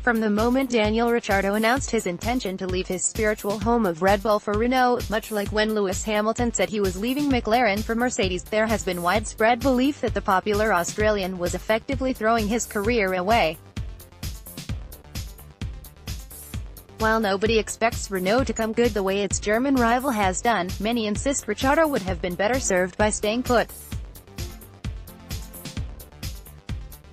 From the moment Daniel Ricciardo announced his intention to leave his spiritual home of Red Bull for Renault, much like when Lewis Hamilton said he was leaving McLaren for Mercedes, there has been widespread belief that the popular Australian was effectively throwing his career away. While nobody expects Renault to come good the way its German rival has done, many insist Ricciardo would have been better served by staying put.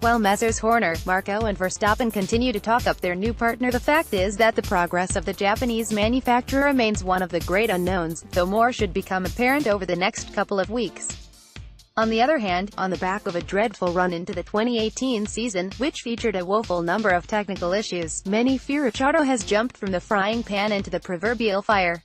While Messrs Horner, Marko and Verstappen continue to talk up their new partner, the fact is that the progress of the Japanese manufacturer remains one of the great unknowns, though more should become apparent over the next couple of weeks. On the other hand, on the back of a dreadful run into the 2018 season, which featured a woeful number of technical issues, many fear Ricciardo has jumped from the frying pan into the proverbial fire.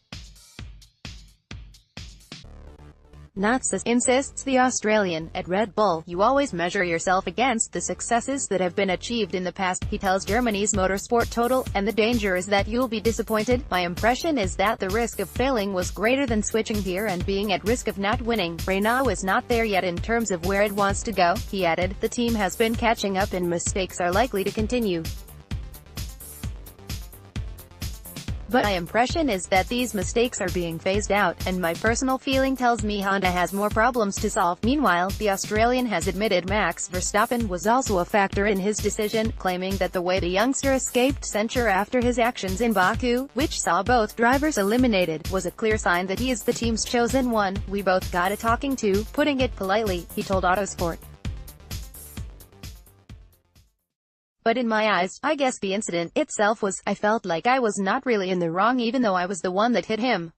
Not so, insists the Australian. At Red Bull, you always measure yourself against the successes that have been achieved in the past, he tells Germany's Motorsport Total, and the danger is that you'll be disappointed. My impression is that the risk of failing was greater than switching gear and being at risk of not winning. Renault is not there yet in terms of where it wants to go, he added. The team has been catching up and mistakes are likely to continue. But my impression is that these mistakes are being phased out, and my personal feeling tells me Honda has more problems to solve. Meanwhile, the Australian has admitted Max Verstappen was also a factor in his decision, claiming that the way the youngster escaped censure after his actions in Baku, which saw both drivers eliminated, was a clear sign that he is the team's chosen one. We both got a talking to, putting it politely, he told Autosport. But in my eyes, I guess the incident itself was, I felt like I was not really in the wrong even though I was the one that hit him.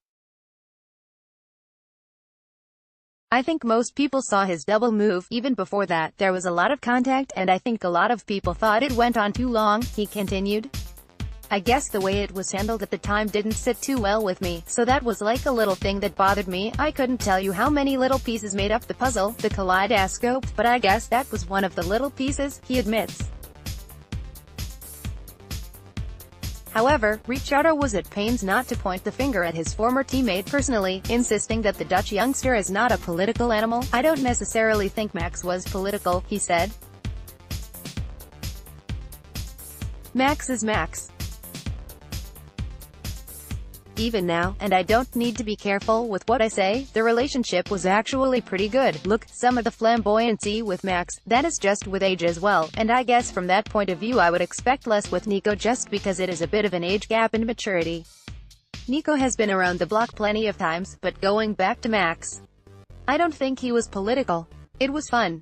I think most people saw his double move. Even before that, there was a lot of contact, and I think a lot of people thought it went on too long, he continued. I guess the way it was handled at the time didn't sit too well with me, so that was like a little thing that bothered me. I couldn't tell you how many little pieces made up the puzzle, the kaleidoscope, but I guess that was one of the little pieces, he admits. However, Ricciardo was at pains not to point the finger at his former teammate personally, insisting that the Dutch youngster is not a political animal. I don't necessarily think Max was political, he said. Max is Max. Even now, and I don't need to be careful with what I say, the relationship was actually pretty good. Look, some of the flamboyancy with Max, that is just with age as well, and I guess from that point of view I would expect less with Nico just because it is a bit of an age gap in maturity. Nico has been around the block plenty of times, but going back to Max, I don't think he was political. It was fun.